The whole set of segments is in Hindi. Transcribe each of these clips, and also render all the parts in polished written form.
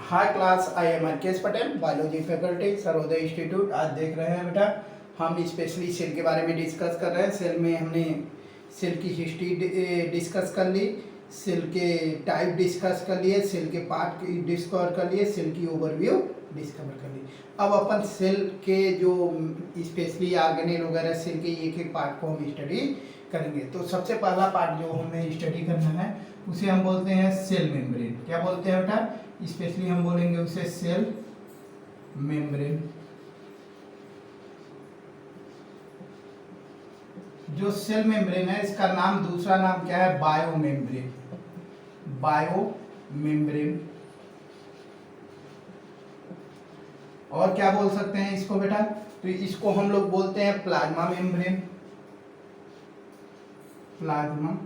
High class, I am K S Patel, biology faculty, Sarvodaya institute. आज देख रहे हैं बेटा, हम स्पेशली सेल के बारे में डिस्कस कर रहे हैं। सेल में हमने सेल की हिस्ट्री डिस्कस कर ली, सेल के टाइप डिस्कस कर लिए, सेल के पार्ट डिस्कवर कर लिए, सेल की ओवरव्यू डिस्कवर कर ली। अब अपन सेल के जो स्पेशली ऑर्गेनेल वगैरह सेल के एक एक पार्ट को हम स्टडी करेंगे। तो सबसे पहला पार्ट जो हमें स्टडी करना है उसे हम बोलते हैं सेल मेम्ब्रेन। क्या बोलते हैं बेटा? स्पेशली हम बोलेंगे उसे सेल मेम्ब्रेन। जो सेल मेम्ब्रेन है इसका नाम, दूसरा नाम क्या है? Bio membrane. Bio membrane. और क्या बोल सकते हैं इसको बेटा? तो इसको हम लोग बोलते हैं plasma membrane. Plasma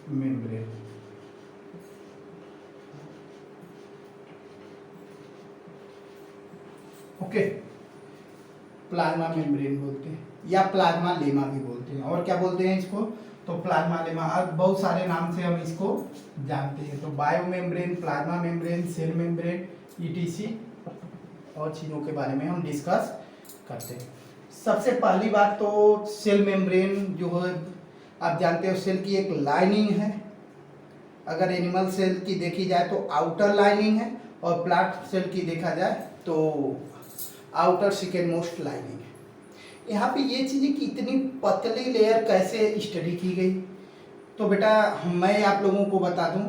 membrane. Okay, plasma membrane बोलते हैं या प्लाज्मा लेमा भी बोलते हैं। और क्या बोलते हैं इसको? तो प्लाज्मा लेमा, और बहुत सारे नाम से हम इसको जानते हैं। तो bio membrane, plasma membrane, cell membrane, ETC और चीज़ों के बारे में हम डिस्कस करते हैं। सबसे पहली बात तो सेल मेम्ब्रेन जो है आप जानते हो, सेल की एक लाइनिंग है। अगर एनिमल सेल की देखी जाए तो आउटर लाइनिंग है, और प्लांट सेल की देखा जाए तो आउटर सेकेंड मोस्ट लाइनिंग है। यहाँ पे ये चीज़ें कि इतनी पतली लेयर कैसे स्टडी की गई? तो बेटा मैं आप लोगों को बता दूं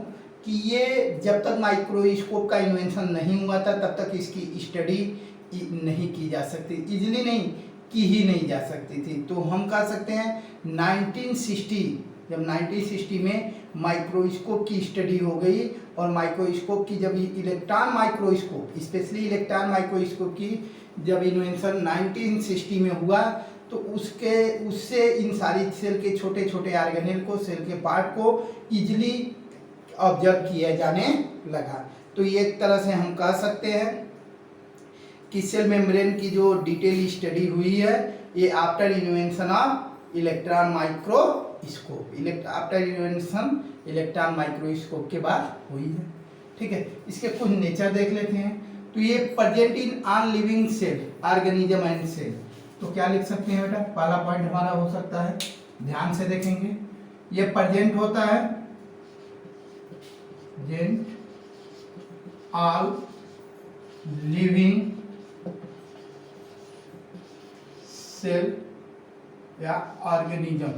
कि ये जब तक माइक्रोस्कोप का इन्वेंशन नहीं हुआ था तब तक इसकी स्टडी नहीं की जा सकती, इजीली नहीं की ही नहीं जा सकती थी। तो हम कह सकते हैं 1960, जब 1960 में माइक्रोस्कोप की स्टडी हो गई, और माइक्रोस्कोप की जब electron microscope, specially electron microscope की जब इन्वेंशन 1960 में हुआ, तो उससे इन सारी सेल के छोटे छोटे ऑर्गेनेल को, सेल के पार्ट को इजीली ऑब्जर्व किया जाने लगा। तो ये एक तरह से हम कह सकते हैं कि सेल मेम्ब्रेन की जो डिटेल स्टडी हुई है ये after invention of electron microscope, after invention electron microscope के बाद हुई है। ठीक है, इसके कुछ नेचर देख लेते हैं। तो ये present in on living cell, organism and cell. तो क्या लिख सकते हैं बेटा? पहला पॉइंट हमारा हो सकता है, ध्यान से देखेंगे, ये प्रेजेंट होता है प्रेजेंट ऑल लिविंग सेल या ऑर्गेनिज्म।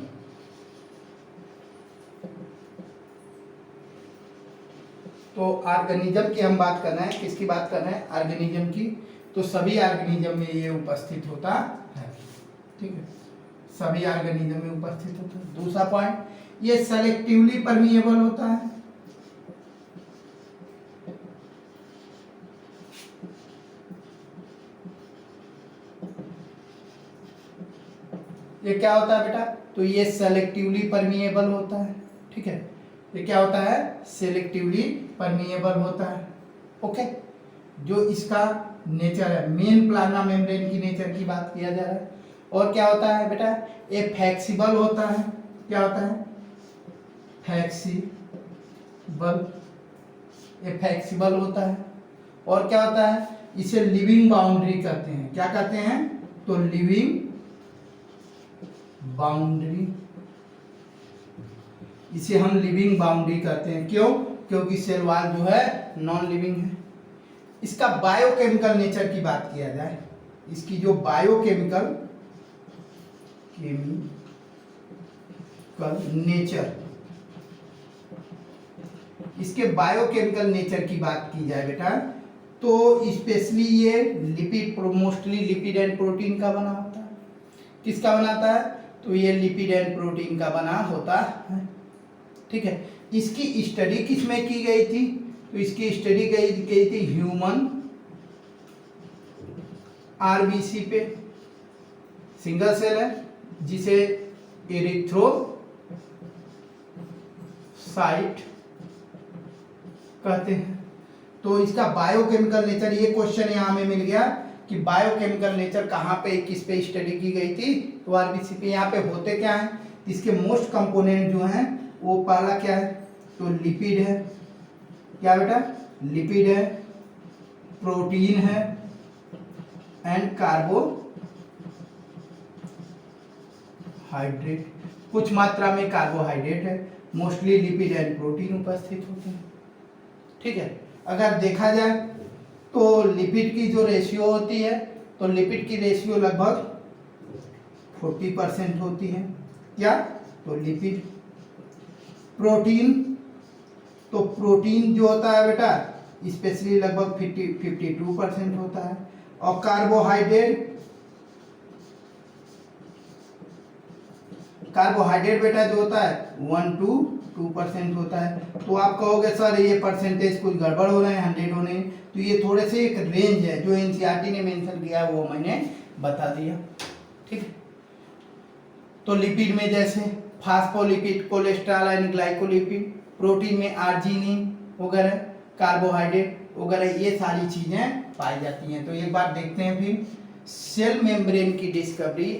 तो ऑर्गेनिज्म की हम बात कर रहे हैं, किसकी बात कर रहे हैं? ऑर्गेनिज्म की। तो सभी ऑर्गेनिज्म में ये उपस्थित होता है। ठीक है, सभी ऑर्गेनिज्म में उपस्थित होता है। दूसरा पॉइंट, ये सेलेक्टिवली परमिएबल होता है। ये क्या होता है बेटा? तो ये सेलेक्टिवली परमिएबल होता है। ठीक है, ये क्या होता है? सेलेक्टिवली परमिएबल होता है। ओके, जो इसका नेचर है, मेन प्लाज्मा मेम्ब्रेन की नेचर की बात किया जा रहा है। और क्या होता है बेटा? ये फ्लेक्सिबल होता है। क्या होता है? फ्लेक्सिबल। ये फ्लेक्सिबल होता है। और क्या होता है? इसे लिविंग बाउंड्री कहते हैं। क्या कहते हैं? तो लिविंग बाउंड्री, इसे हम लिविंग बाउंड्री कहते हैं। क्यों? क्योंकि सेल वॉल जो है नॉन लिविंग है। इसका बायोकेमिकल नेचर की बात किया जाए, इसकी जो बायोकेमिकल नेचर, इसके बायोकेमिकल नेचर की बात की जाए बेटा, तो स्पेशली ये lipid, mostly lipid and protein का बना होता है। किसका बनाता है? तो ये लिपिड एंड प्रोटीन का बना होता है। ठीक है, इसकी स्टडी किस में की गई थी? तो इसकी स्टडी गई थी ह्यूमन आरबीसी पे। सिंगल सेल है जिसे एरिथ्रोसाइट कहते हैं। तो इसका बायोकेमिकल नेचर, ये क्वेश्चन यहाँ में मिल गया कि बायोकेमिकल नेचर कहाँ पे, किस पे स्टडी की गई थी? तो आरबीसी पे। यहाँ पे होते क्या है? इसके मोस्ट कंपोनेंट जो हैं वो पहला क्या है? तो लिपिड है। क्या बेटा, लिपिड है, प्रोटीन है एंड कार्बोहाइड्रेट, कुछ मात्रा में कार्बोहाइड्रेट है, मोस्टली लिपिड एंड प्रोटीन उपस्थित होते हैं। ठीक है, अगर देखा जाए तो लिपिड की जो रेशियो होती है, तो लिपिड की रेशियो लगभग 40% होती है। क्या, तो लिपिड। प्रोटीन, तो प्रोटीन जो होता है बेटा स्पेशली लगभग 52% होता है। और कार्बोहाइड्रेट बेटा जो होता है 1 to 2% होता है। तो आप कहोगे सर ये परसेंटेज कुछ गड़बड़ हो रहे हैं, 100 होने हैं, तो ये थोड़े से एक रेंज है जो एनसीईआरटी ने मेंशन किया है वो मैंने बता दिया। ठीक है, तो लिपिड में जैसे phospholipid, cholesterol and glycolipid, protein में आर्जिनिन वगैरह, कार्बोहाइड्रेट वगैरह, ये सारी चीजें पाई जाती हैं। तो एक बार देखते हैं फिर, सेल मेम्ब्रेन की discovery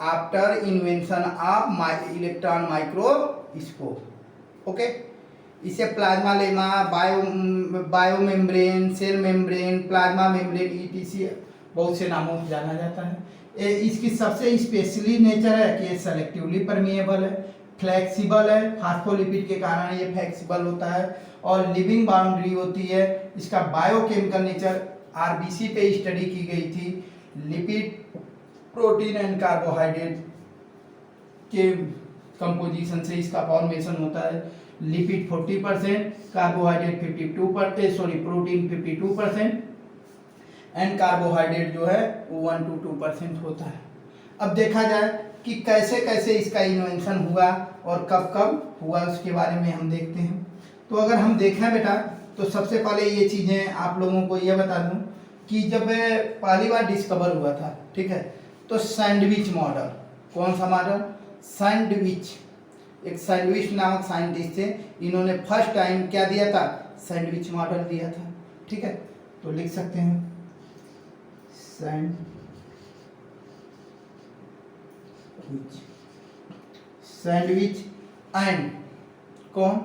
after invention of electron microscope. Okay, इसे plasmalemma, bio membrane, cell membrane, plasma membrane ETC बहुत से नामों से जाना जाता है। इसकी सबसे स्पेशली नेचर है कि ये सेलेक्टिवली परमिएबल है, फ्लेक्सिबल है, फास्फोलिपिड के कारण ये फ्लेक्सिबल होता है, और लिविंग बाउंड्री होती है। इसका बायोकेमिकल नेचर आरबीसी पे स्टडी की गई थी। लिपिड, प्रोटीन एंड कार्बोहाइड्रेट के कंपोजिशन से इसका फॉर्मेशन होता है। Lipid 40%, carbohydrate 52%, protein 52% and carbohydrate जो है 1 to 2% होता है। अब देखा जाए कि कैसे कैसे इसका इन्वेंशन हुआ और कब कब हुआ, उसके बारे में हम देखते हैं। तो अगर हम देखें बेटा, तो सबसे पहले ये चीज़ें आप लोगों को ये बता दूं कि जब पहली बार डिस्कवर हुआ था, ठीक है, तो सैंडविच मॉडल, कौन सा मॉडल, सैंडविच, एक सैंडविच नामक साइंटिस्ट थे, इन्होंने फर्स्ट टाइम क्या दिया था, सैंडविच मॉडल दिया था। ठीक है, तो लिख सकते हैं सैंडविच एंड कौन,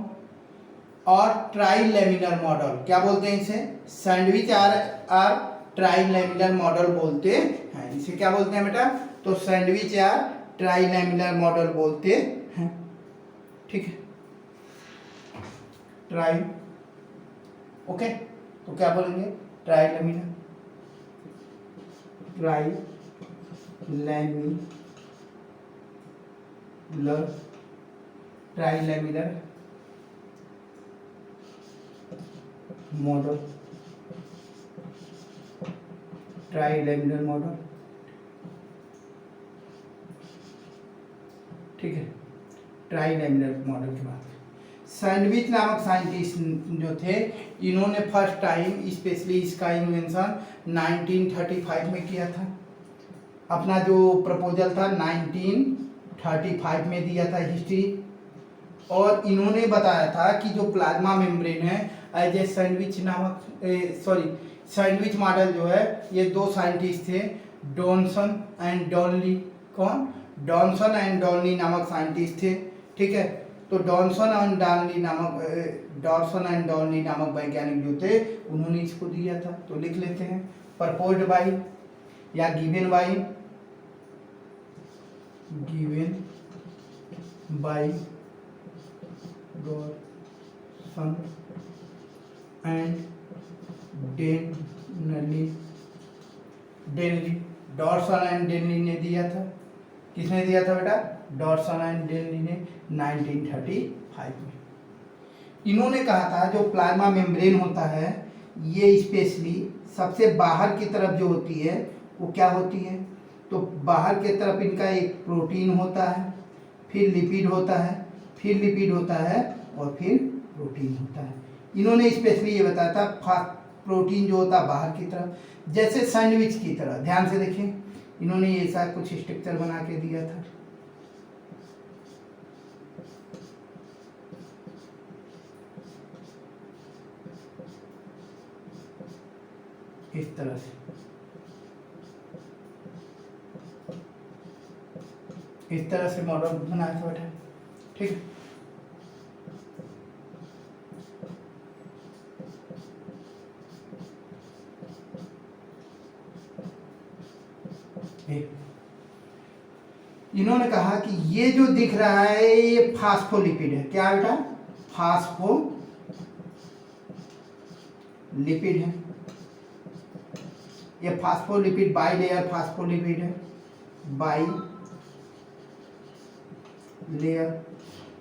और ट्राइलेमिनर मॉडल, क्या बोलते हैं इसे, सैंडविच आर ट्राइलेमिनर मॉडल बोलते हैं। इसे क्या बोलते हैं बेटा, तो सैंडविच या ट्राइलेमिनर मॉडल बोलते हैं। ठीक है, ट्राई, ओके, तो क्या बोलेंगे, ट्राइलेमिनर, ट्राइलेमिनर मॉडल, ट्राइलेमिनर मॉडल। ठीक है, ट्राइलेमिनर मॉडल के बाद सैंडविच नामक साइंटिस्ट जो थे, इन्होंने फर्स्ट टाइम स्पेशली इसका इन्वेंशन 1935 में किया था। अपना जो प्रपोजल था 1935 में दिया था हिस्ट्री, और इन्होंने बताया था कि जो प्लाज्मा मेम्ब्रेन है एज ए सैंडविच नामक सैंडविच मॉडल जो है, ये दो साइंटिस्ट थे, डॉनसन एंड डॉनली, कौन, डॉनसन एंड डॉनली नामक साइंटिस्ट थे। ठीक है, तो डॉनसन एंड डॉनली नामक वैज्ञानिक जो थे, उन्होंने इसको दिया था। तो लिख लेते हैं, प्रपोज्ड बाई या given by Davson and Danielli, Davson and Danielli ने दिया था। किसने दिया था बेटा, डॉनसन एंड डेनली ने 1935 में। इन्होंने कहा था जो प्लाज्मा मेम्ब्रेन होता है, ये स्पेशली सबसे बाहर की तरफ जो होती है वो क्या होती है, तो बाहर की तरफ इनका एक प्रोटीन होता है, फिर लिपिड होता है, फिर लिपिड होता है, और फिर प्रोटीन होता है। इन्होंने स्पेशली ये बताया था प्रोटीन जो होता है बाहर की तरफ, जैसे सैंडविच की तरह। ध्यान से देखें, इन्होंने ऐसा कुछ स्ट्रक्चर बना के दिया था। इस तरह से, इस तरह से मॉडल बनाया था बेटा। ठीक है, इन्होंने कहा कि ये जो दिख रहा है ये फास्फोलिपिड है। क्या बेटा? फास्फोलिपिड है। ये फास्फोलिपिड बाइलेयर फास्फोलिपिड है,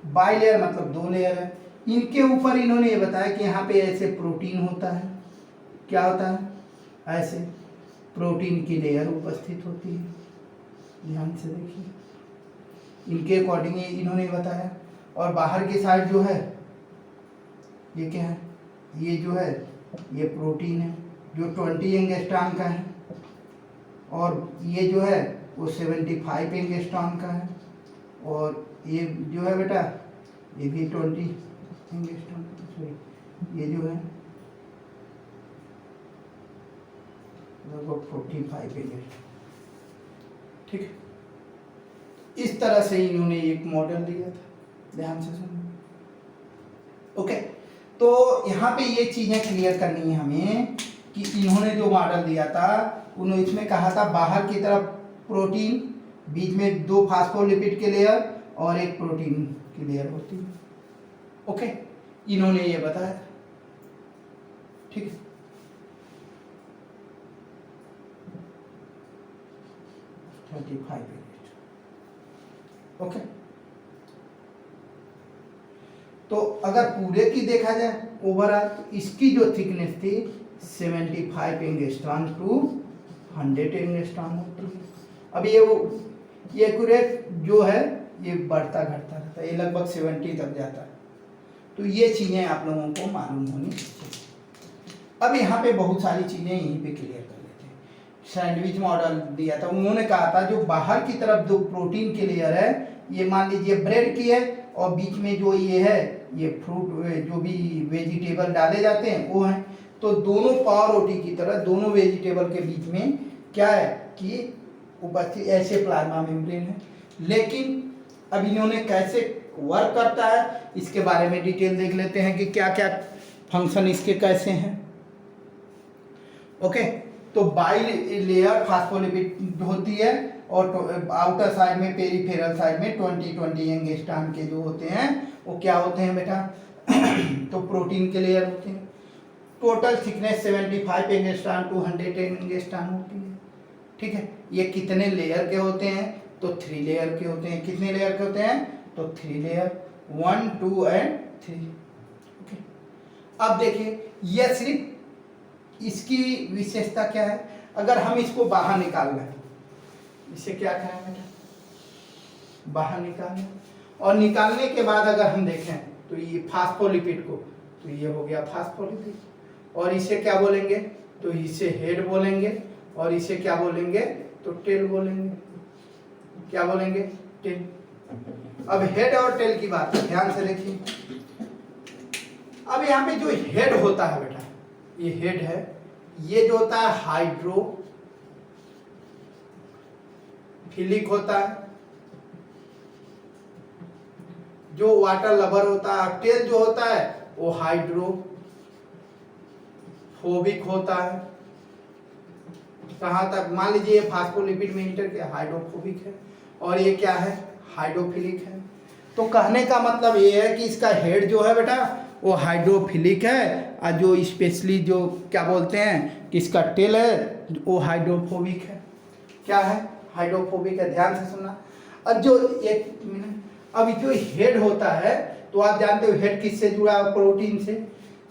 बाइलेयर मतलब 2 लेयर है। इनके ऊपर इन्होंने ये बताया कि यहाँ पे ऐसे प्रोटीन होता है। क्या होता है? ऐसे प्रोटीन की लेयर उपस्थित होती है। ध्यान से देखिए, इनके अकॉर्डिंग इन्होंने बताया। और बाहर की साइड जो है ये क्या है? ये जो है ये प्रोटीन है जो 20 एंगस्ट्रॉम का है, और ये जो है वो 75 एंगस्ट्रॉम का है, और ये जो है बेटा ये भी 20 एंगस्ट्रॉम, सॉरी ये जो है लगभग 45 एंगस्ट्रॉम। ठीक है, इस तरह से इन्होंने एक मॉडल दिया था। ध्यान से सुनो। ओके, तो यहाँ पे ये चीजें क्लियर करनी है हमें कि इन्होंने जो मॉडल दिया था उन्होंने इसमें कहा था बाहर की तरफ प्रोटीन, बीच में 2 फास्फोलिपिड के लेयर और एक प्रोटीन की लेयर होती है। ओके, इन्होंने ये बताया। ठीक है, ओके, तो अगर पूरे की देखा जाए ओवरऑल तो इसकी जो थिकनेस थी 75 एंगस्ट्रॉम टू 100 एंगस्ट्रॉम होती है। अब ये एक्यूरेट जो है ये बढ़ता घटता रहता है, ये लगभग 70 तक जाता है। तो ये चीजें आप लोगों को मालूम होनी चाहिए। अब यहाँ पे बहुत सारी चीजें यहीं पे क्लियर कर लेते हैं। सैंडविच मॉडल दिया था, उन्होंने कहा था जो बाहर की तरफ 2 प्रोटीन के लेयर है, ये मान लीजिए ब्रेड की है, और बीच में जो ये है ये फ्रूट जो भी वेजिटेबल डाले जाते हैं वो है। तो दोनों पाव रोटी की तरह दोनों वेजिटेबल के बीच में क्या है कि उपस्थित ऐसे प्लाज्मा मेम्ब्रेन है। लेकिन अब इन्होंने कैसे वर्क करता है इसके बारे में डिटेल देख लेते हैं कि क्या क्या फंक्शन इसके कैसे हैं। ओके, तो बाइलेयर फास्फोलिपिड होती है, और आउटर साइड में पेरिफेरल साइड में 20 एंगस्ट्रॉम के जो होते हैं वो क्या होते हैं बेटा? तो प्रोटीन के लेयर होते हैं। Total thickness 75 angstrom to 100 angstrom होती है। ठीक है, ये कितने लेयर के होते हैं? तो 3 लेयर के होते हैं। कितने लेयर के होते हैं? तो 3 लेयर, 1 2 एंड 3। ओके, अब देखिए यह सिर्फ इसकी विशेषता क्या है। अगर हम इसको बाहर निकाल लें, इसे क्या कहें बेटा? बाहर निकालें, और निकालने के बाद अगर हम देखें तो ये फास्फोलिपिड को, तो ये हो गया फास्फोलिपिड, और इसे क्या बोलेंगे? तो इसे हेड बोलेंगे, और इसे क्या बोलेंगे? तो टेल बोलेंगे। क्या बोलेंगे? टेल। अब हेड और टेल की बात है, ध्यान से देखिए। अब यहाँ पे जो हेड होता है बेटा, ये हेड है, ये जो होता है हाइड्रोफिलिक होता है, जो वाटर लवर होता है। टेल जो होता है वो हाइड्रोफोबिक होता है। कहाँ तक? मान लीजिए ये फास्फोलिपिड में इंटर किया, हाइड्रोफोबिक है, और ये क्या है? हाइड्रोफिलिक है। तो कहने का मतलब ये है कि इसका हेड जो है बेटा वो हाइड्रोफिलिक है, और जो स्पेशली जो क्या बोलते हैं कि इसका टेल है वो हाइड्रोफोबिक है। क्या है? हाइड्रोफोबिक है। ध्यान से सुनना। अब जो एक मिनट, अब जो हेड होता है तो आप जानते हो हेड किससे जुड़ा है? प्रोटीन से।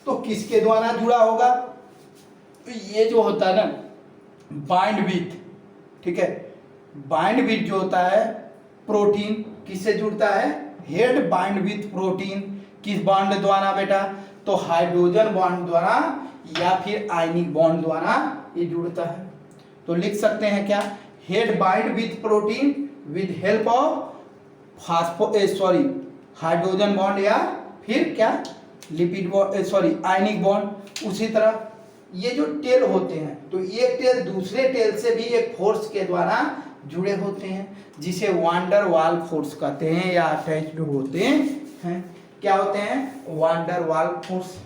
तो किसके द्वारा जुड़ा होगा? तो ये जो होता है ना बाइंड विथ, ठीक है, बाइंड विथ जो होता है प्रोटीन, किससे जुड़ता है? Head bind with protein. किस बॉन्ड द्वारा बेटा? तो हाइड्रोजन बॉन्ड द्वारा या फिर आयनिक बॉन्ड द्वारा ये जुड़ता है। तो लिख सकते हैं क्या? Head bind with protein with help of hydrogen bond, या फिर क्या? Lipid bond, ionic bond. उसी तरह ये जो टेल होते हैं, तो एक टेल दूसरे टेल से भी एक फोर्स के द्वारा जुड़े होते हैं, जिसे वांडर वाल फोर्स कहते हैं, या अटैच्ड होते हैं। क्या होते हैं? वांडर वाल फोर्स।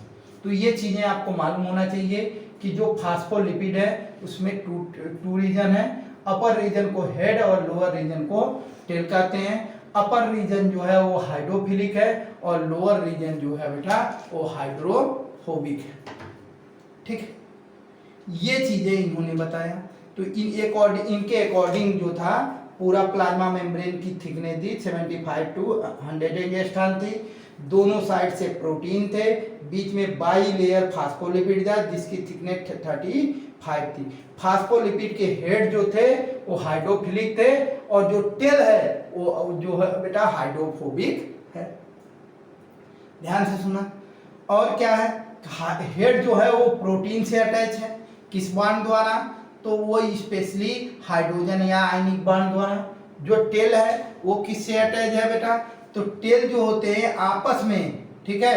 तो ये चीजें आपको मालूम होना चाहिए कि जो फास्फोलिपिड है उसमें टू रीजन है, अपर रीजन को हेड और लोअर रीजन को टेल कहते हैं। अपर रीजन जो है वो हाइड्रोफिलिक है और लोअर रीजन जो है बेटा वो हाइड्रोफोबिक है। ठीक है, ये चीजें इन्होंने बताया। तो इनके अकॉर्डिंग जो था पूरा प्लाज्मा मेम्ब्रेन की थिकनेस थी 75 टू 100 एंगस्ट्रॉम थी। दोनों साइड से प्रोटीन थे, बीच में बाई लेयर फास्फोलिपिड था जिसकी थिकनेस 35 थी। फास्फोलिपिड के हेड जो थे वो हाइड्रोफिलिक थे और जो टेल है वो जो है बेटा हाइड्रोफोबिक है। ध्यान से सुना। और क्या है, हेड जो है वो प्रोटीन से अटैच है, किस बॉन्ड द्वारा, तो वो स्पेशली हाइड्रोजन या आयनिक बॉन्ड द्वारा। जो टेल है वो किससे अटैच है बेटा, तो टेल जो होते हैं आपस में, ठीक है,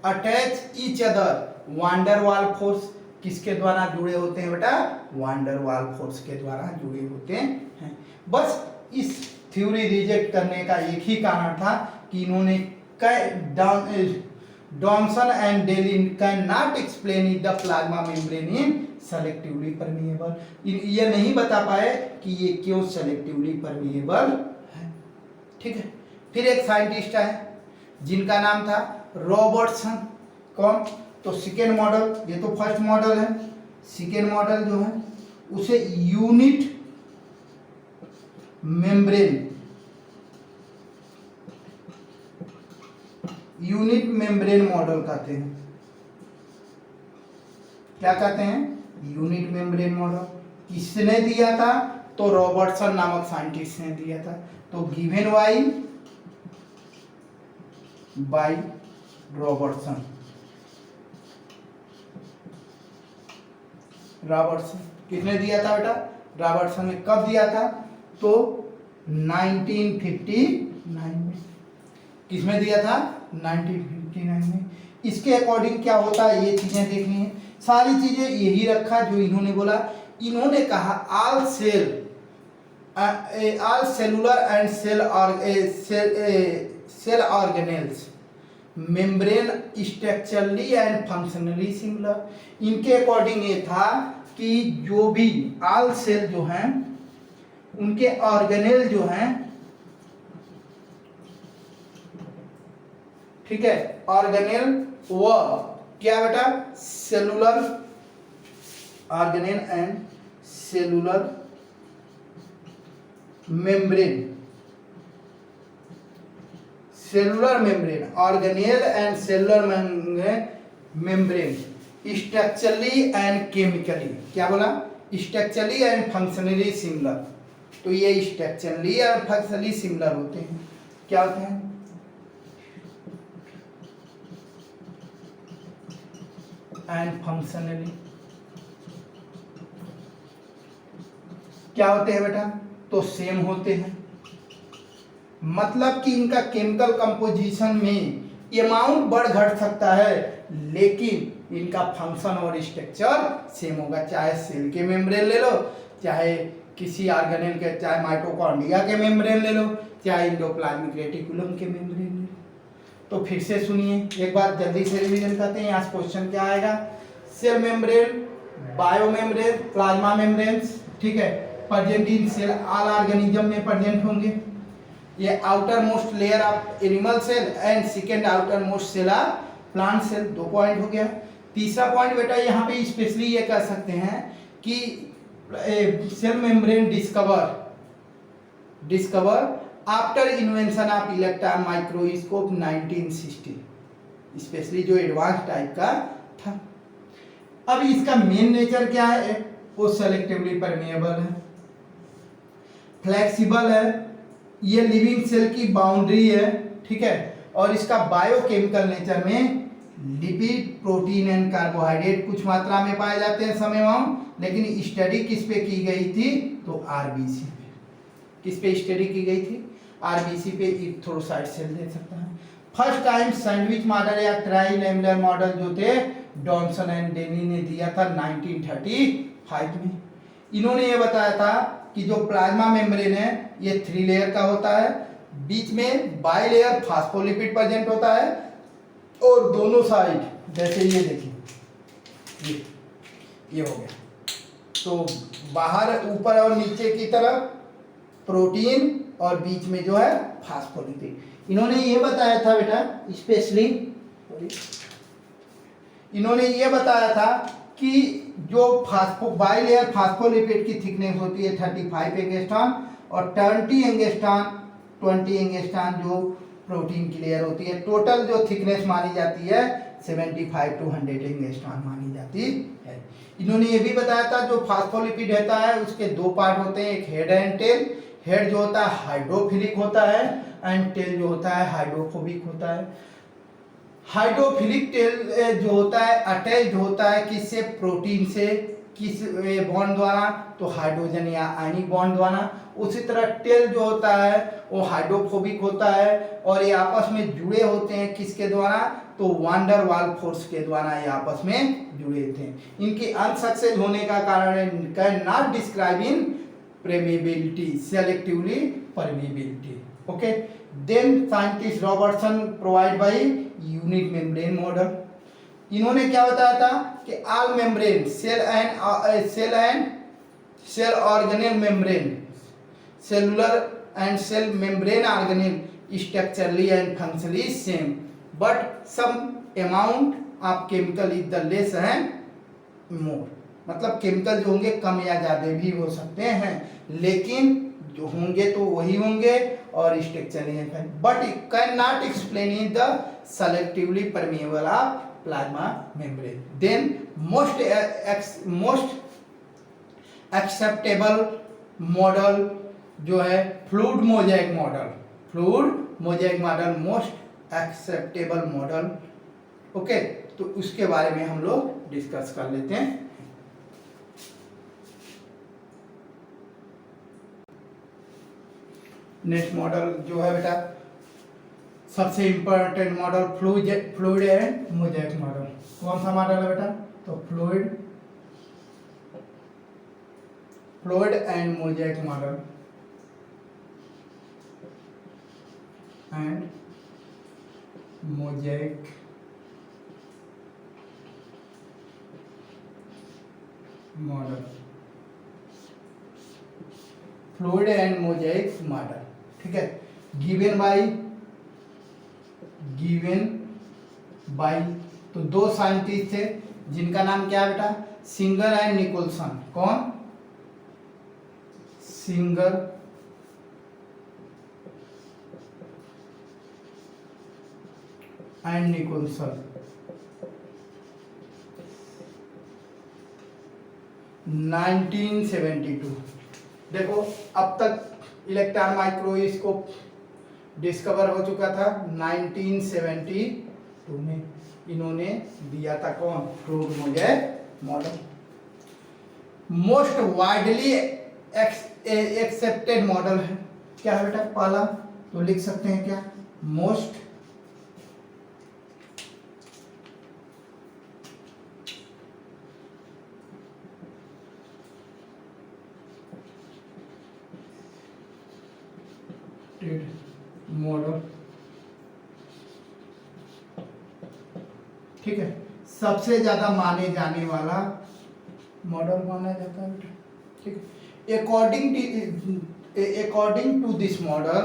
अटैच ईच अदर वांडर वाल फोर्स, किसके द्वारा जुड़े होते हैं बेटा, वांडर वाल फोर्स के द्वारा जुड़े होते हैं। बस इस थ्योरी रिजेक्ट करने का एक ही कारण था कि इन्होंने डॉनसन एंड डेलिन can not explain the plasma membrane in selectively permeable. ये नहीं बता पाए कि ये क्यों सेलेक्टिवली परमिएबल है। ठीक है, फिर एक साइंटिस्ट है जिनका नाम था रॉबर्टसन। कौन, तो सेकेंड मॉडल, ये तो फर्स्ट मॉडल है, सेकेंड मॉडल जो है उसे यूनिट मेम्ब्रेन मॉडल कहते हैं। क्या कहते हैं, यूनिट मेम्ब्रेन मॉडल। किसने दिया था, तो रॉबर्टसन नामक साइंटिस्ट ने दिया था। तो गिवन बाय रॉबर्टसन किसने दिया था बेटा, रॉबर्टसन ने। कब दिया था, तो 1959 में। किसमें दिया था, 1959 में। इसके अकॉर्डिंग क्या होता है ये चीजें देखनी है। सारी चीजें यही रखा जो इन्होंने बोला। इन्होंने कहा all cellular and cell organelles membrane structurally and functionally similar. इनके अकॉर्डिंग ये था कि जो भी ऑल सेल जो हैं उनके ऑर्गेनेल जो हैं, ठीक है, ऑर्गेनेल वो क्या बेटा, cellular organelle and cellular membrane, organelle and cellular membrane structurally and chemically, क्या बोला, स्ट्रक्चरली एंड फंक्शनली सिमिलर। तो ये स्ट्रक्चरली और फंक्शनली सिमिलर होते हैं। क्या होते हैं, एंड फंक्शनली क्या होते हैं बेटा, तो सेम होते हैं। मतलब कि इनका केमिकल कंपोजिशन में अमाउंट बढ़ घट सकता है लेकिन इनका फंक्शन और स्ट्रक्चर सेम होगा। चाहे सेल के मेम्ब्रेन ले लो, चाहे किसी ऑर्गेनेल के, चाहे माइटोकॉन्ड्रिया के मेम्ब्रेन ले लो, चाहे एंडोप्लाज्मिक रेटिकुलम के मेम्ब्रेन ले लो। तो फिर से सुनिए एक बार, जल्दी से रिवीजन करते हैं। यहाँ क्वेश्चन क्या आएगा, cell membrane, bio membrane, plasma membranes, ठीक है, present in cell all organism में प्रेजेंट होंगे। ये outer most layer of animal cell and second outer most cell of plant cell. 2 point हो गया। तीसरा पॉइंट बेटा यहाँ पे स्पेशली ये कह सकते हैं कि cell membrane discover after invention of electron microscope 1960, specially जो एडवांस टाइप का था। अब इसका मेन नेचर क्या है, वो सेलेक्टिवली परमिएबल है, फ्लेक्सिबल है, ये लिविंग सेल की बाउंड्री है, ठीक है, और इसका बायोकेमिकल नेचर में लिपिड, प्रोटीन एंड कार्बोहाइड्रेट कुछ मात्रा में पाए जाते हैं समएवाम। लेकिन स्टडी किस पे की गई थी, तो आरबीसी पे। किस पे स्टडी की गई थी, आरबीसी पे। इरिथ्रोसाइट सेल दे सकता है। फर्स्ट टाइम सैंडविच मॉडल या ट्राइलेमुलर मॉडल जो थे डॉनसन एंड डेनी ने दिया था 1935 में। इन्होंने ये बताया था कि जो प्लाज्मा मेम्ब्रेन है ये 3 लेयर का होता है, बीच में बाई लेयर फास्फोलिपिड प्रेजेंट होता है और दोनों साइड, जैसे ये देखिए, ये हो गया, तो बाहर ऊपर और नीचे की तरफ प्रोटीन और बीच में जो है फास्फोलिपिड। इन्होंने ये बताया था बेटा, स्पेशली इन्होंने ये बताया था कि जो बाइलेयर फास्फोलिपिड की थिकनेस होती है 35 एंगस्ट्रॉम और 20 एंगस्ट्रॉम जो प्रोटीन की लेयर होती है। टोटल जो थिकनेस मानी जाती है 75 to 100 एंगस्ट्रॉम मानी जाती है। इन्होंने ये भी बताया था जो फास्फोलिपिड रहता है उसके दो पार्ट होते हैं, एक हेड एंड टेल। हेड जो होता है हाइड्रोफिलिक होता है एंड टेल जो होता है हाइड्रोफोबिक होता है। हाइड्रोफिलिक टेल जो होता है अटैच्ड होता है किससे, प्रोटीन से, किस बॉन्ड द्वारा, तो हाइड्रोजन या आयनिक बॉन्ड द्वारा। उसी तरह टेल जो होता है वो हाइड्रोफोबिक होता है और ये आपस में जुड़े होते हैं किसके द्वारा, तो वांडर वाल फोर्स के द्वारा ये आपस में जुड़े थे। इनकी अनसक्सेस होने का कारण है can not describe in permeability, selectively permeability. Okay, then scientist Robertson provide by unit membrane model. इन्होंने क्या बताया था कि all membrane cell organelle membrane, cellular and cell membrane organelle structurally and functionally same, but some amount of chemical is the less and more. मतलब केमिकल जो होंगे कम या ज़्यादा भी हो सकते हैं, लेकिन जो होंगे तो वही होंगे और structure but can not explain in the selectively permeable of plasma membrane. Then most acceptable model जो है fluid mosaic model, most acceptable model. Okay, तो उसके बारे में हम लोग डिस्कस कर लेते हैं। नेक्स्ट मॉडल जो है बेटा सबसे important model fluid and mosaic model. कौन सा मॉडल है बेटा, तो fluid and mosaic model and mosaic model, fluid and mosaic model. ठीक है, गिवन बाय तो दो साइंटिस्ट थे जिनका नाम क्या है बेटा, सिंगर एंड निकोलसन। कौन, सिंगर एंड निकोलसन। 1972। देखो अब तक इलेक्ट्रॉन माइक्रोस्कोप डिस्कवर हो चुका था 1972 में। इन्होंने दिया था कौन, fluid mosaic model. Most widely accepted model है क्या है बेटा, पहला तो लिख सकते हैं क्या, मोस्ट मॉडल। ठीक है, सबसे ज्यादा माने जाने वाला मॉडल माना जाता है। ठीक है, according to this model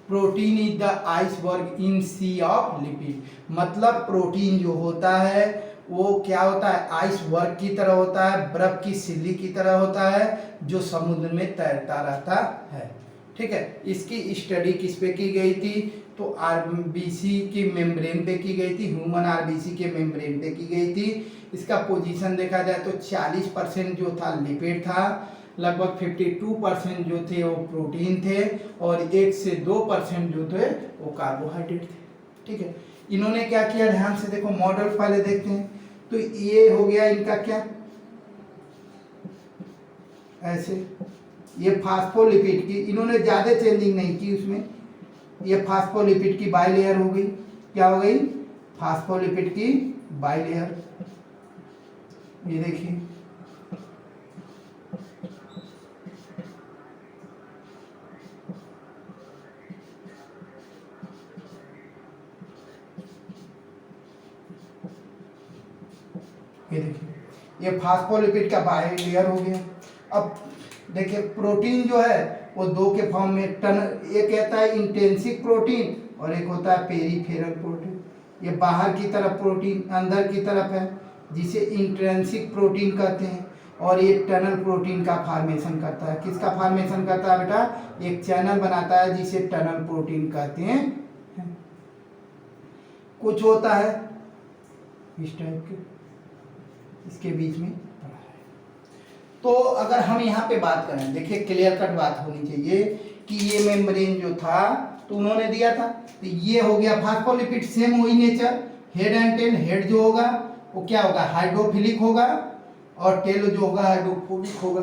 protein is the iceberg in sea of lipid. मतलब प्रोटीन जो होता है वो क्या होता है, आइसबर्ग की तरह होता है, बर्फ की सिल्ली की तरह होता है जो समुद्र में तैरता रहता है। ठीक है, इसकी स्टडी किस पे की गई थी, तो आरबीसी की मेम्ब्रेन पे की गई थी, ह्यूमन आरबीसी के मेम्ब्रेन पे की गई थी। इसका पोजीशन देखा जाए तो 40% जो था लिपिड था, लगभग 52% जो थे वो प्रोटीन थे और 1 से 2% जो थे वो कार्बोहाइड्रेट थे। ठीक है, इन्होंने क्या किया, ध्यान से देखो मॉडल पहले देखते हैं। तो ये हो गया इनका क्या, ऐसे ये फास्फोलिपिड की, इन्होंने ज्यादा चेंजिंग नहीं की उसमें। ये फास्फोलिपिड की बाइलेयर हो गई, क्या हो गई, फास्फोलिपिड की बाइलेयर। ये देखिए ये देखिए ये फास्फोलिपिड का बाइलेयर हो गया। अब देखिए प्रोटीन जो है वो दो के फॉर्म में एक कहता है इंट्रिंसिक प्रोटीन और एक होता है पेरिफेरल प्रोटीन। ये बाहर की तरफ प्रोटीन अंदर की तरफ है जिसे इंट्रिंसिक प्रोटीन कहते हैं, और ये टनल प्रोटीन का फॉर्मेशन करता है। किसका फॉर्मेशन करता है बेटा? एक चैनल बनाता है जिसे टनल प्रोटीन कहते हैं। कुछ होता है इस टाइप के, इसके बीच में पड़ा है। तो अगर हम यहाँ पे बात करें, देखिए क्लियर कट बात होनी चाहिए कि ये मेम्ब्रेन जो था तो उन्होंने दिया था, तो ये हो गया फास्फोलिपिड, सेम वही nature, head and tail. Head जो होगा वो क्या होगा? हाइड्रोफिलिक होगा, और टेल जो होगा हाइड्रोफोबिक होगा।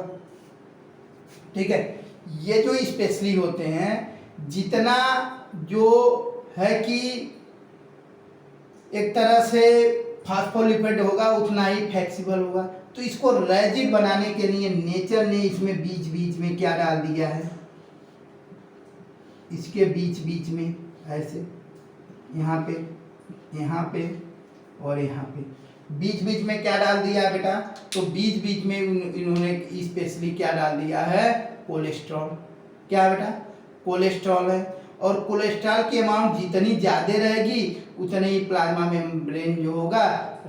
ठीक है, ये जो स्पेशली होते हैं, जितना जो है कि एक तरह से फास्फोलिपिड होगा उतना ही फ्लेक्सिबल होगा। तो इसको रैजिड बनाने के लिए नेचर ने इसमें बीच बीच में क्या डाल दिया है? इसके बीच बीच में ऐसे, यहाँ पे और यहाँ पे बीच बीच में क्या डाल दिया बेटा? तो बीच बीच में इन्होंने स्पेशली क्या डाल दिया है? कोलेस्ट्रॉल। क्या बेटा? कोलेस्ट्रॉल है, और कोलेस्ट्रॉल की अमाउंट जितनी ज़्यादा रहेगी उतने ही प्लाज्मा मेम्ब्रेन जो होगा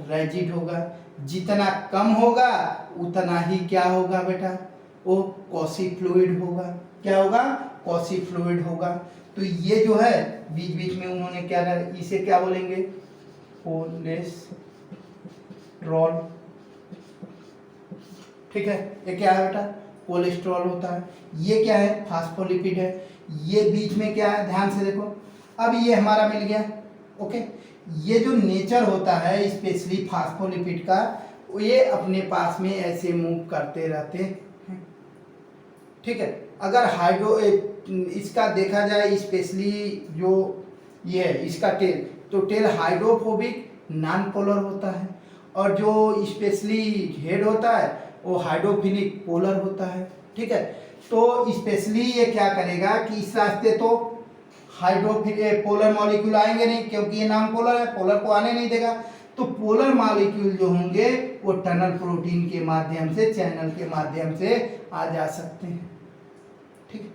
रैजिड होगा, जितना कम होगा उतना ही क्या होगा बेटा? वो कॉसी फ्लूइड होगा। क्या होगा? कॉसी फ्लूइड होगा। तो ये जो है बीच बीच में उन्होंने क्या डाला, इसे क्या बोलेंगे? कोलेस्ट्रॉल। ठीक है, ये क्या है बेटा? कोलेस्ट्रॉल होता है। ये क्या है? फास्फोलिपिड है। ये बीच में क्या है? ध्यान से देखो, अब ये हमारा मिल गया। ओके, ये जो नेचर होता है स्पेशली फास्फोलिपिड का, ये अपने पास में ऐसे मूव करते रहते हैं। ठीक है, अगर हाइड्रो इसका देखा जाए स्पेशली जो ये है इसका टेल, तो टेल हाइड्रोफोबिक नॉन पोलर होता है, और जो स्पेशली हेड होता है वो हाइड्रोफिलिक पोलर होता है। ठीक है, तो स्पेशली ये क्या करेगा कि इस रास्ते तो हाइड्रोफिलिक पोलर मॉलिक्यूल आएंगे नहीं, क्योंकि ये नॉन पोलर है, पोलर को आने नहीं देगा। तो पोलर मॉलिक्यूल जो होंगे वो टनल प्रोटीन के माध्यम से, चैनल के माध्यम से आ जा सकते हैं। ठीक है,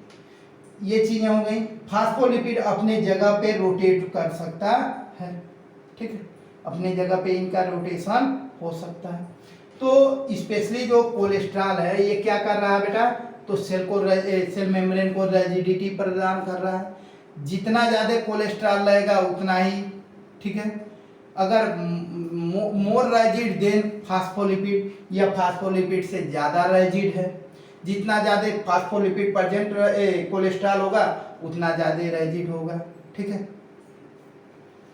ये चीजें हो गई। फास्फोलिपिड अपने जगह पे रोटेट कर सकता है। ठीक है, अपने जगह पे इनका रोटेशन हो सकता है। तो स्पेशली जो कोलेस्ट्रॉल है ये क्या कर रहा है बेटा? तो सेल मेम्ब्रेन को रैजिडिटी प्रदान कर रहा है। जितना ज़्यादा कोलेस्ट्रॉल रहेगा उतना ही, ठीक है, अगर मोर रैजिड देन फास्फोलिपिड, या फास्फोलिपिड से ज़्यादा रैजिड है, जितना ज़्यादा फास्फोलिपिड प्रेजेंट कोलेस्ट्रॉल होगा उतना ज़्यादा रैजिड होगा। ठीक है,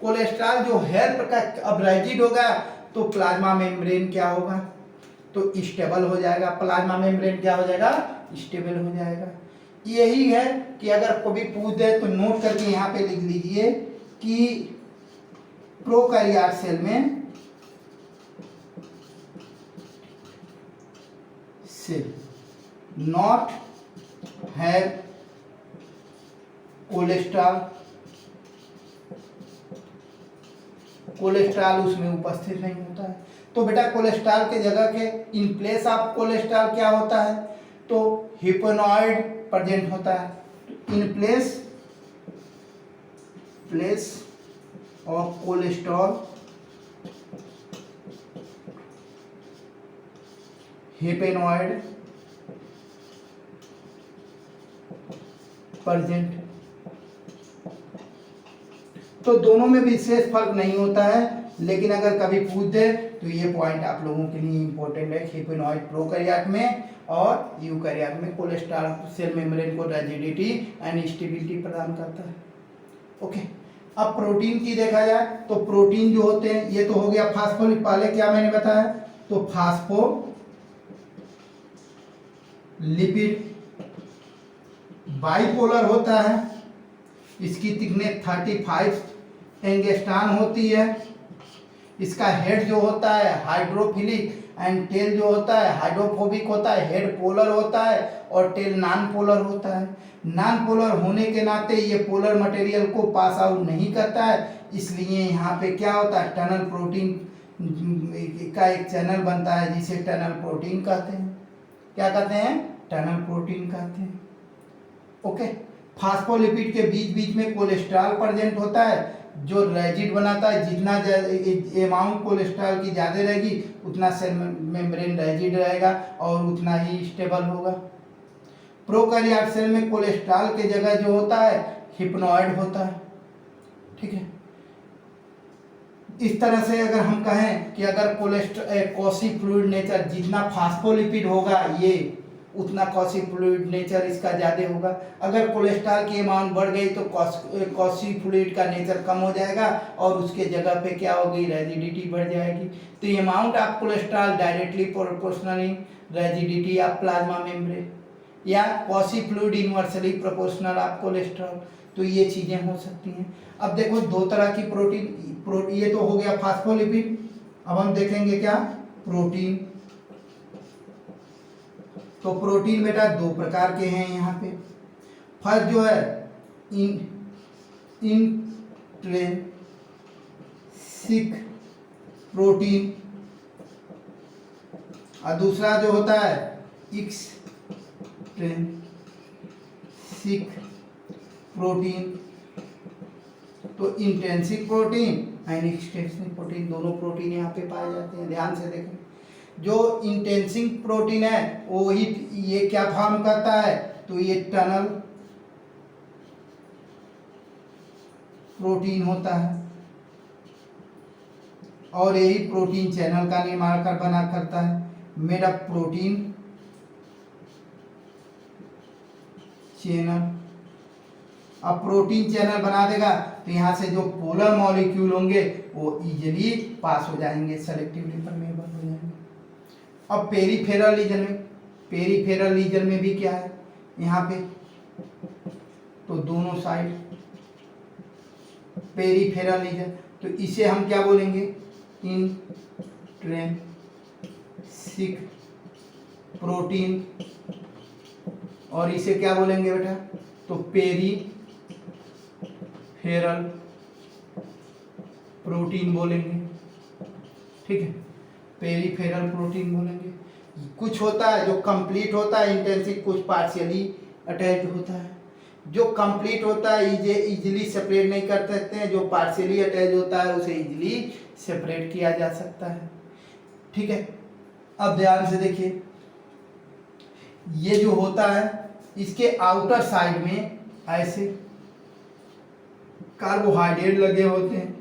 कोलेस्ट्रॉल जो हेल्प का अब रैजिड होगा तो प्लाज्मा मेम्ब्रेन क्या होगा? तो स्टेबल हो जाएगा। प्लाज्मा मेम्ब्रेन क्या हो जाएगा? स्टेबल हो जाएगा। यही है कि अगर कोई पूछ दे तो नोट करके यहाँ पे लिख लीजिए कि प्रोकैरियोट सेल में cell not have cholesterol, cholesterol उसमें उपस्थित नहीं होता है। तो बेटा कोलेस्ट्रॉल के जगह के इन प्लेस ऑफ कोलेस्ट्रॉल क्या होता है? तो हिप्नोइड प्रेजेंट होता है। In place of cholesterol hopanoid present. तो दोनों में विशेष फर्क नहीं होता है, लेकिन अगर कभी पूछ दे तो ये पॉइंट आप लोगों के लिए इंपॉर्टेंट है। हिप्नोइड प्रोकैरियोट में और यूकैरियोट में कोलेस्ट्रॉल सेल मेम्ब्रेन को रैजिडिटी एंड स्टेबिलिटी प्रदान करता है। ओके, अब प्रोटीन की देखा जाए तो प्रोटीन जो होते हैं, ये तो हो गया फास्फोलिपिड। पहले क्या मैंने बताया? तो फास्फोलिपिड बाइपोलर होता है, इसकी थिकनेस 35 एंगस्ट्रॉम होती है। इसका हेड जो होता है हाइड्रोफिलिक एंड टेल जो होता है हाइड्रोफोबिक होता है। हेड पोलर होता है और टेल नॉन पोलर होता है। नॉन पोलर होने के नाते ये पोलर मटेरियल को पास आउट नहीं करता है, इसलिए यहाँ पे क्या होता है? टनल प्रोटीन का एक चैनल बनता है जिसे टनल प्रोटीन कहते हैं। क्या कहते हैं, टनल प्रोटीन कहते हैं। ओके, फास्फोलिपिड के बीच बीच में कोलेस्ट्रॉल प्रेजेंट होता है जो रैजिड बनाता है। जितना अमाउंट कोलेस्ट्रॉल की ज़्यादा रहेगी उतना सेल मेम्ब्रेन रैजिड रहेगा और उतना ही स्टेबल होगा। प्रोकैरियोट सेल में कोलेस्ट्रॉल के जगह जो होता है हिप्नॉइड होता है। ठीक है, इस तरह से अगर हम कहें कि अगर कॉसी फ्लूइड नेचर, जितना फास्फोलिपिड होगा ये उतना कॉसी फ्लूइड नेचर इसका ज़्यादा होगा। अगर कोलेस्ट्रॉल की अमाउंट बढ़ गई तो कॉसी फ्लूइड का नेचर कम हो जाएगा और उसके जगह पे क्या होगी, रैजिडिटी बढ़ जाएगी। तो ये amount of cholesterol directly proportional in rigidity of plasma membrane या कॉसी fluid inversely proportional of cholesterol. तो ये चीज़ें हो सकती हैं। अब देखो दो तरह की प्रोटीन, ये तो हो गया फास्फोलिपिड। अब हम देखेंगे क्या, प्रोटीन। तो प्रोटीन बेटा दो प्रकार के हैं यहाँ पे। फर्स्ट जो है इंट्रिंसिक प्रोटीन और दूसरा जो होता है एक्सट्रिंसिक प्रोटीन। तो intrinsic protein and extrinsic protein दोनों प्रोटीन यहाँ पे पाए जाते हैं। ध्यान से देखें, जो इंट्रिंसिक प्रोटीन है वो ही ये क्या फॉर्म करता है, तो ये टनल प्रोटीन होता है और यही प्रोटीन चैनल का निर्माण बना करता है। Made up protein channel. अब प्रोटीन चैनल बना देगा तो यहाँ से जो पोलर मॉलिक्यूल होंगे वो इजीली पास हो जाएंगे, सेलेक्टिवली परमेबल हो जाएंगे। अब पेरीफेरल रीजन में भी क्या है यहाँ पे, तो दोनों साइड पेरीफेरल रीजन। तो इसे हम क्या बोलेंगे, इंट्रिंसिक प्रोटीन, और इसे क्या बोलेंगे बेटा, तो पेरीफेरल प्रोटीन बोलेंगे। ठीक है, पेरीफेरल प्रोटीन बोलेंगे। कुछ होता है जो कंप्लीट होता है इंट्रिंसिक, कुछ पार्शियली अटैच्ड होता है। जो कंप्लीट होता है इजीली सेपरेट नहीं कर सकते हैं, जो पार्शियली अटैच होता है उसे इजीली सेपरेट किया जा सकता है। ठीक है, अब ध्यान से देखिए, ये जो होता है इसके आउटर साइड में ऐसे कार्बोहाइड्रेट लगे होते हैं।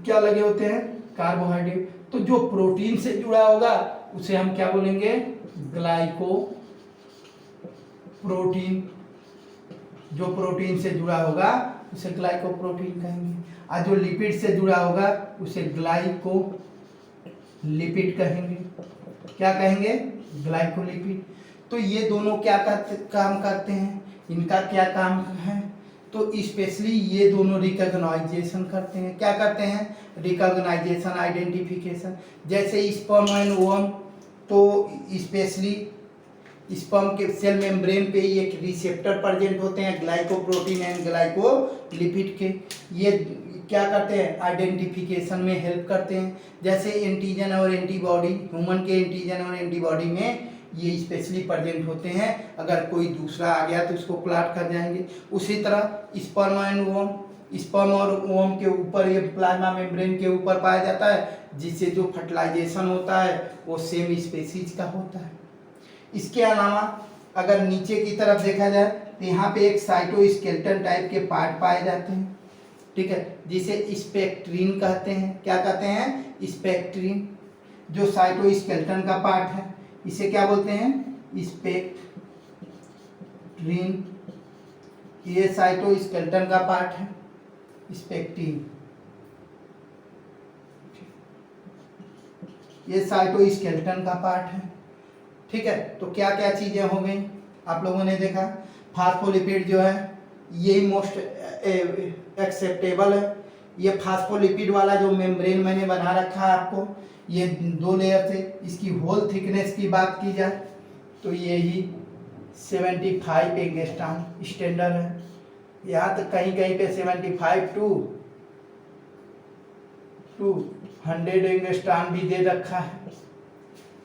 क्या लगे होते हैं, कार्बोहाइड्रेट। तो जो प्रोटीन से जुड़ा होगा उसे हम क्या बोलेंगे, ग्लाइकोप्रोटीन। जो प्रोटीन से जुड़ा होगा उसे ग्लाइकोप्रोटीन कहेंगे, और जो लिपिड से जुड़ा होगा उसे ग्लाइकोलिपिड कहेंगे। क्या कहेंगे, ग्लाइकोलिपिड। तो ये दोनों क्या काम करते हैं, इनका क्या काम है, तो स्पेशली ये दोनों रिकॉग्नाइजेशन करते हैं। क्या करते हैं, रिकॉग्नाइजेशन, आइडेंटिफिकेशन। जैसे स्पर्म एंड ओवम, तो स्पेशली स्पर्म के सेल मेम्ब्रेन पे एक रिसेप्टर प्रेजेंट होते हैं ग्लाइकोप्रोटीन एंड ग्लाइकोलिपिड के। ये क्या करते हैं, आइडेंटिफिकेशन में हेल्प करते हैं। जैसे एंटीजन और एंटीबॉडी, ह्यूमन के एंटीजन और एंटीबॉडी में ये स्पेशली प्रेजेंट होते हैं। अगर कोई दूसरा आ गया तो उसको क्लॉट कर जाएंगे। उसी तरह स्पर्म एंड ओवम, स्पर्म और ओवम के ऊपर ये प्लाज्मा मेम्ब्रेन के ऊपर पाया जाता है, जिससे जो फर्टिलाइजेशन होता है वो सेम स्पेसीज का होता है। इसके अलावा अगर नीचे की तरफ देखा जाए तो यहाँ पे एक साइटोस्केलेटन टाइप के पार्ट पाए जाते हैं। ठीक है, जिसे स्पेक्ट्रीन कहते हैं। क्या कहते हैं, स्पेक्ट्रीन। जो साइटोस्केलेटन का पार्ट है इसे क्या बोलते हैं, स्पेक्ट्रीन। ये साइटोस्केलेटन का पार्ट है, स्पेक्ट्रीन। ये साइटोस्केलेटन का पार्ट है। ठीक है, तो क्या क्या चीजें हो गई आप लोगों ने देखा। फास्फोलिपिड जो है ये मोस्ट एक्सेप्टेबल है। ये फास्फोलिपिड वाला जो मेम्ब्रेन मैंने बना रखा है आपको, ये 2 लेयर से, इसकी होल थिकनेस की बात की जाए तो ये ही 75 एंगस्ट्रॉम स्टैंडर्ड है। यहाँ तक कहीं कहीं पे 75 to 100 एंगस्ट्रॉम भी दे रखा है।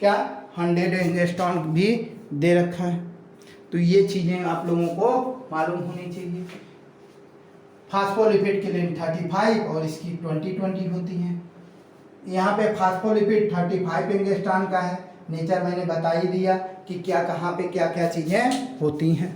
क्या 100 एंगस्ट्रॉन भी दे रखा है। तो ये चीज़ें आप लोगों को मालूम होनी चाहिए। फास्फोलिपिड के लिए 35 और इसकी 20 होती हैं। यहाँ पे फास्फोलिपिड 35 एंगस्ट्रॉन का है। नेचर मैंने बता ही दिया कि क्या कहाँ पे क्या क्या चीज़ें होती हैं।